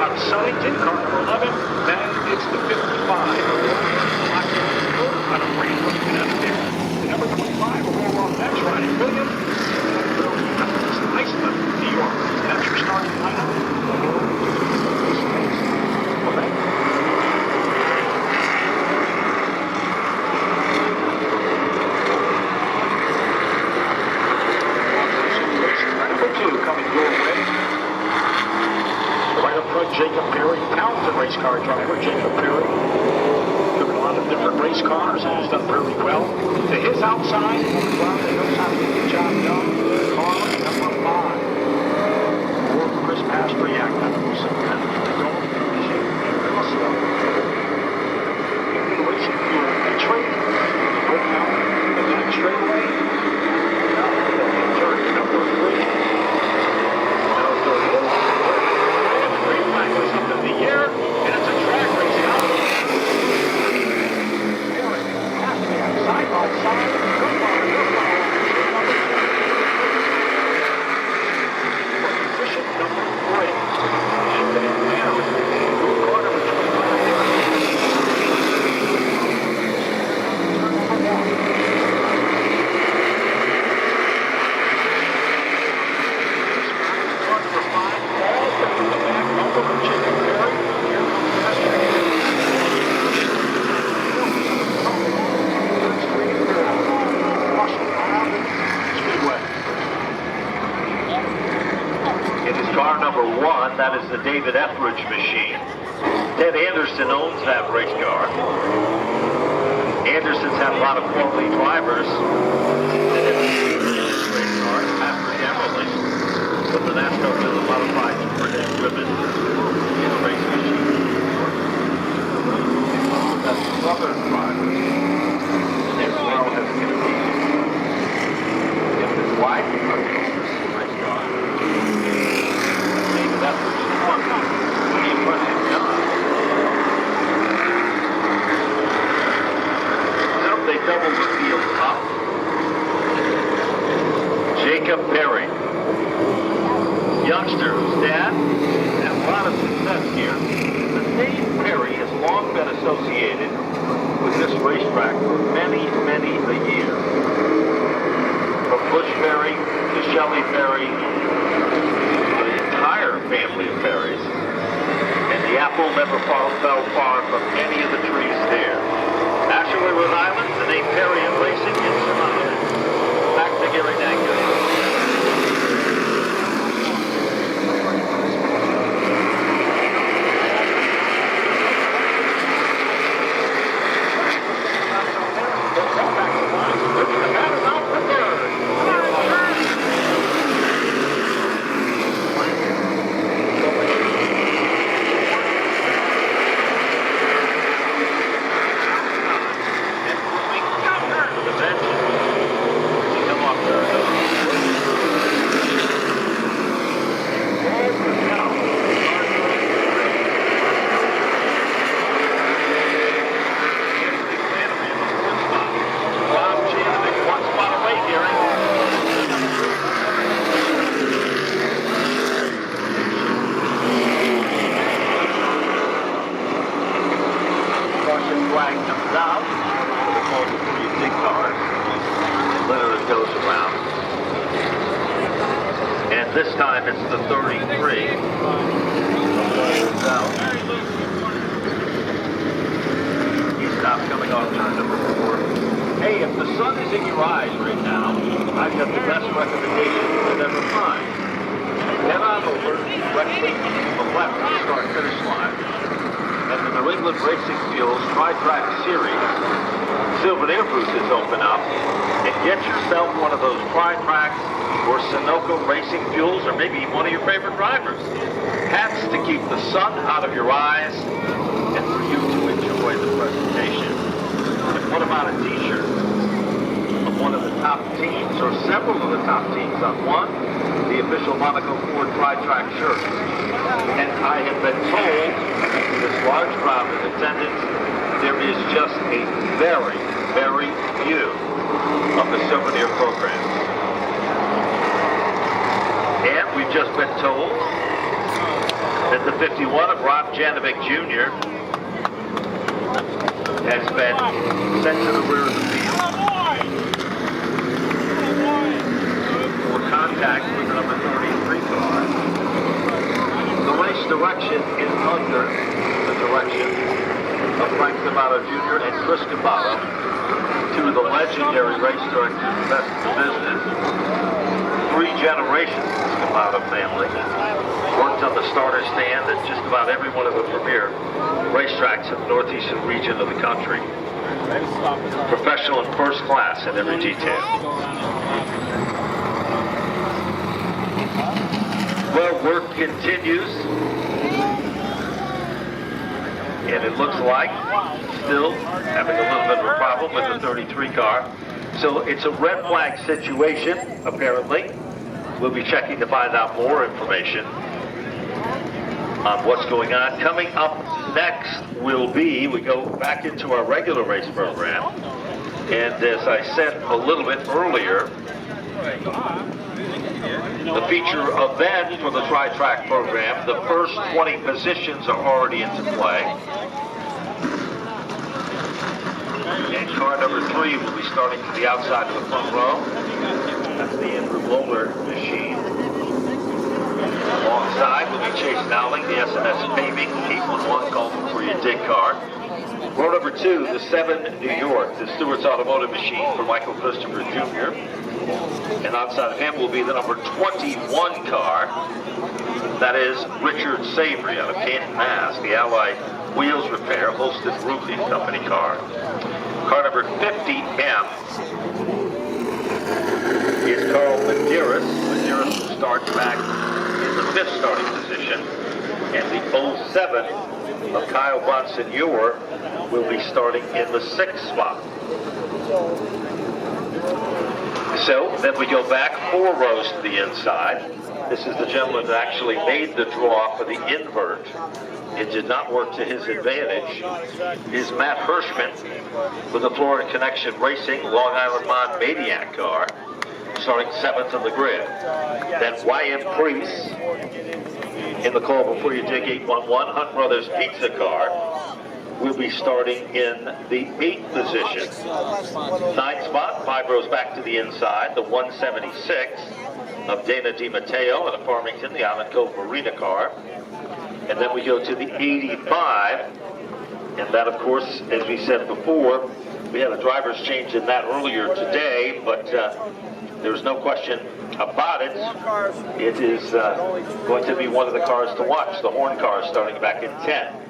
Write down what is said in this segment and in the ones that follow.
about Sunnington, car number 11. Then it's the 55. The number 25 will roll off next, riding William. It's nice enough New York. That's your starting lineup. Jacob Perry, talented race car driver. Jacob Perry, driven a lot of different race cars and has done really well. To his outside, he knows how to get the job done. Car number 5. For Chris Pastriak, that was some kind of racing fuel entry. Broke out the back straightaway. Turn number 3. Of the year, and it's a track race out. Side by side. Position number 3. And then there is car number 1, that is the David Etheridge machine. Ted Anderson owns that race car. Anderson's had a lot of quality drivers. Race car, Patrick Emerly, with the NASCAR Field Modified Super Driven race machine. That's Southern drivers, as well as David White, race car. That was when he put it done. Now they double the field up. Jacob Perry, youngster whose dad had a lot of success here. The name Perry has long been associated with this racetrack for many, many a year. From Bush Perry to Shelley Perry, family of Perrys, and the apple never fell far from any of the trees there. Actually, Rhode Island, the name Perry in racing is synonymous. Back to Gary Dankus. This time it's the 33. He stops coming off turn number 4. Hey, if the sun is in your eyes right now, I've got the best recommendation you've ever find. Head on over directly to the left of the start-finish line. And the New England Racing Fuels Tri-Track Series Silver Air Boosters open up, and get yourself one of those Tri-Track or Sunoco Racing Fuels, or maybe one of your favorite drivers. Hats to keep the sun out of your eyes and for you to enjoy the presentation. And what about a t-shirt of one of the top teams, or several of the top teams on one? The official Monaco Ford Tri-Track shirt. And I have been told, this large crowd in attendance, there is just a very, very few of the souvenir programs. And we've just been told that And the 51 of Rob Janovic Jr. has been sent to the rear of the field for contact with the number 33 car. The race direction is under the direction of Frank Camaro Jr. and Chris Camaro, two of the legendary race directors, best in the business. 3 generations of the Camaro family. Worked on the starter stand at just about every one of the premier racetracks in the northeastern region of the country. Professional and first class in every detail. Well, work continues. And it looks like still having a little bit of a problem with the 33 car. So it's a red flag situation, apparently. We'll be checking to find out more information on what's going on. Coming up next will be, we go back into our regular race program. And as I said a little bit earlier, the feature event for the tri-track program, the first 20 positions are already into play. And car number 3 will be starting to the outside of the front row. That's the Andrew Bowler machine. Alongside will be Chase Dowling, the SMS Paving 811 Call Before You Dig car. Row number 2, the 7 New York, the Stewart's Automotive machine for Michael Christopher Jr. And outside of him will be the number 21 car. That is Richard Savory out of Canton, Mass. The Allied Wheels Repair, Holston Roofing Company car. Car number 50M is Carl Medeiros. Medeiros will start back in the 5th starting position. And the 07 of Kyle Bonsignor will be starting in the 6th spot. So then we go back 4 rows to the inside. This is the gentleman that actually made the draw for the invert. It did not work to his advantage. Is Matt Hirschman with the Florida Connection Racing Long Island Mod Maniac car, starting 7th on the grid. Then Y.M. Priest in the Call Before You Dig 811 Hunt Brothers Pizza car will be starting in the 8th position. 9th spot, 5 rows back to the inside, the 176 of Dana DiMatteo in a Farmington, the Island Cove Marina car. And then we go to the 85, and that, of course, as we said before, we had a driver's change in that earlier today, but there's no question about it. It is going to be one of the cars to watch, the Horn car starting back in 10.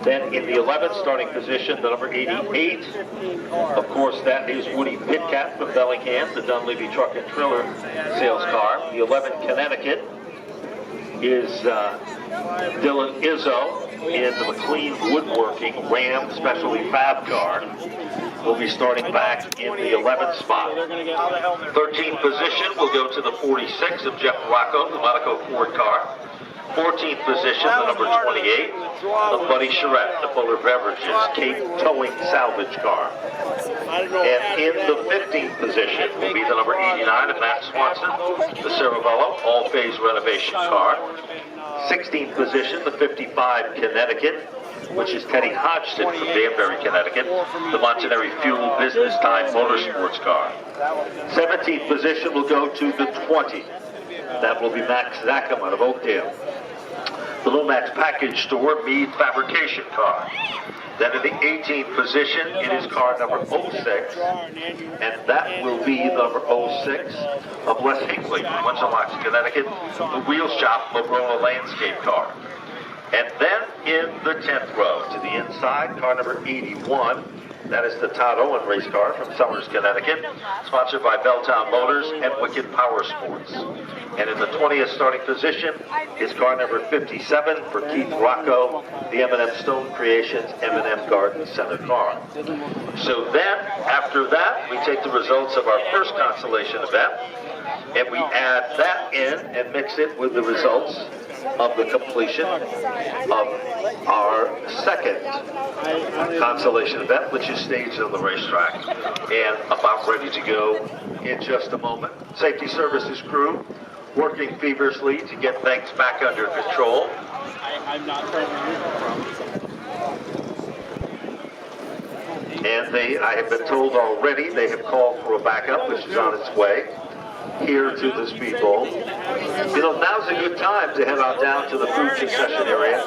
Then in the 11th starting position, the number 88, of course, that is Woody Pitcat from Bellingham, the Dunleavy Truck and Trailer sales car. The 11 Connecticut is Dylan Izzo in the McLean Woodworking Ram Specialty Fab car. Will be starting back in the 11th spot. 13th position will go to the 46 of Jeff Rocco, the Monaco Ford car. 14th position, the number 28 of Buddy Charette, the Fuller Beverages Cape Towing Salvage car. And in the 15th position will be the number 89 of Matt Swanson, the Cerebello all-phase renovation car. 16th position, the 55 Connecticut, which is Teddy Hodgson from Danbury, Connecticut, the Montanari Fuel Business Time Motorsports car. 17th position will go to the 20. That will be Max Zackham out of Oakdale. The Lomax Package Store Mead Fabrication car. Then in the 18th position, it is car number 06, and that will be number 06 of Wes Hinckley from Winslow, Connecticut, the Wheel Shop Lobrona Landscape car. And then in the 10th row to the inside, car number 81. That is the Todd Owen race car from Somers, Connecticut, sponsored by Belltown Motors and Wicked Power Sports. And in the 20th starting position is car number 57 for Keith Rocco, the M&M Stone Creations M&M Garden Center car. So then, after that, we take the results of our first consolation event, and we add that in and mix it with the results of the completion of our second consolation event, which is staged on the racetrack and about ready to go in just a moment. Safety Services crew working feverishly to get things back under control. I'm not trying to remove it from. And I have been told already, they have called for a backup, which is on its way here to the Speed Bowl. You know, now's a good time to head on down to the food concession area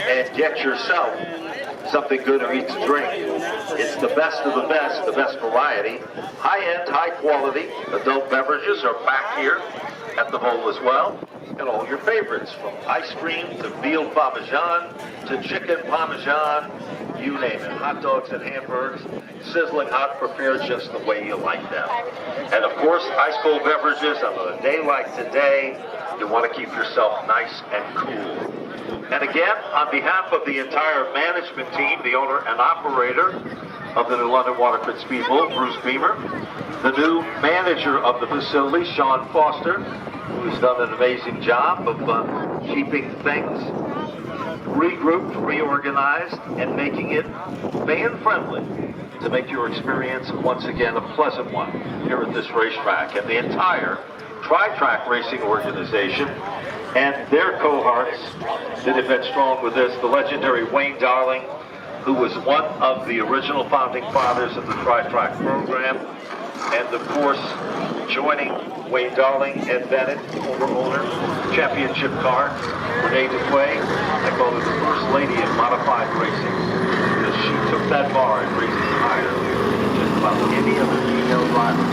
and get yourself something good to eat to drink. It's the best of the best variety. High-end, high-quality adult beverages are back here at the bowl as well. And all your favorites, from ice cream to veal parmesan to chicken parmesan, you name it. Hot dogs and hamburgers, sizzling hot, prepared just the way you like them. And of course, ice cold beverages on a day like today. You want to keep yourself nice and cool. And again, on behalf of the entire management team, the owner and operator of the new London Waterford Speed Bowl, Bruce Beamer, the new manager of the facility, Sean Foster, who's done an amazing job of keeping things regrouped, reorganized, and making it fan-friendly to make your experience once again a pleasant one here at this racetrack. And the entire Tri-Track Racing organization and their cohorts that have been strong with this, the legendary Wayne Darling, who was one of the original founding fathers of the Tri-Track program, and of course, joining Wayne Darling, Ed Bennett, former owner, championship car, Renee DeQuay. I call her the first lady in modified racing, because she took that bar and raised it higher than just about any other female driver.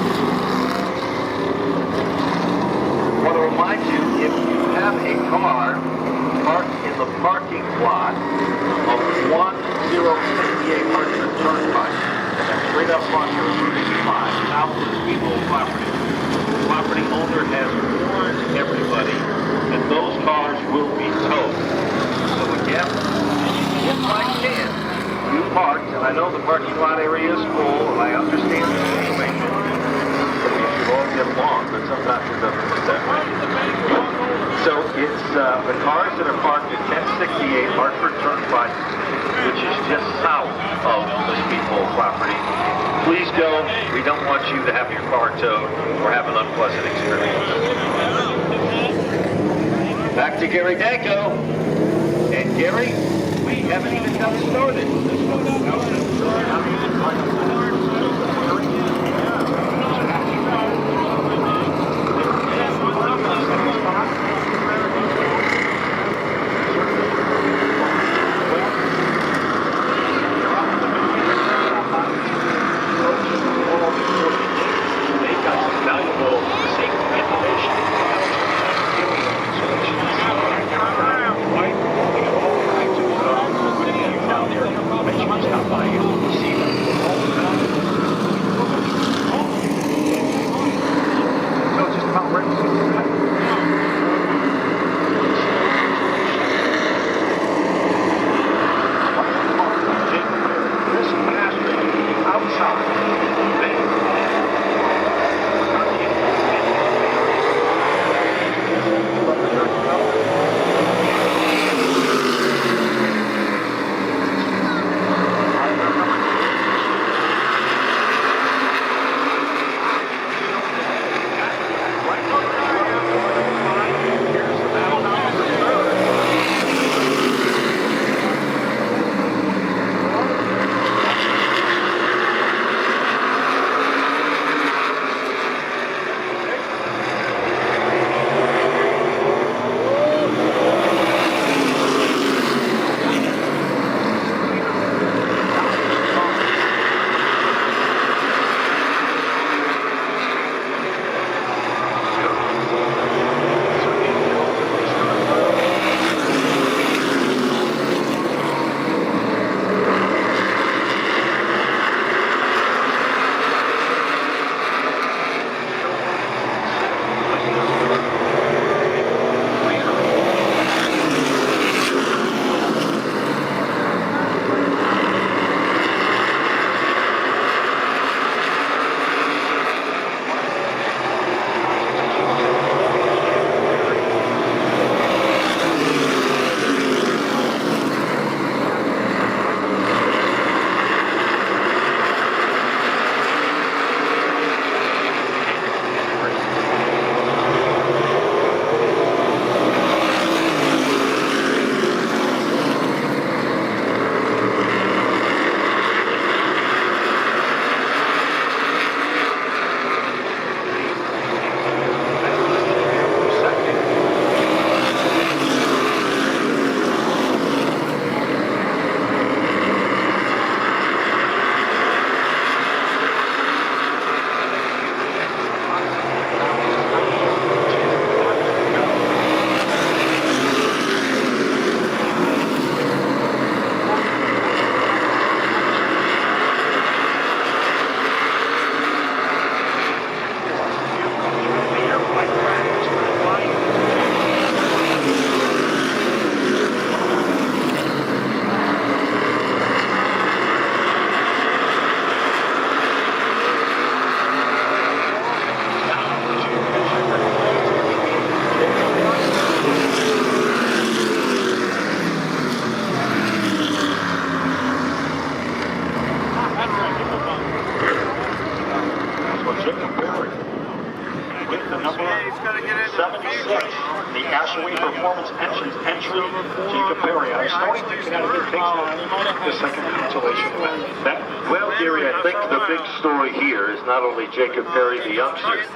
I want to remind you, if you have a car parked in the parking lot of 1068 Hartford Turnpike, and straight up front here at Route 85, out to the Speed Bowl property, the property owner has warned everybody that those cars will be towed. So again, if by chance you parked, and I know the parking lot area is full, and I understand the situation, we should all get along, but sometimes it doesn't work that way. So it's the cars that are parked at 1068 Hartford Turnpike, which is just south of the Speed Bowl property. Please go. We don't want you to have your car towed or have an unpleasant experience. Back to Gary Danko. And Gary, we haven't even got started. Stop by and see them. the Ashaway Performance Engines entry, Jacob Perry out of Stonington, Connecticut, takes on the second consolation event. Ben? Well, Gary, I think the big story here is not only Jacob Perry, the youngster,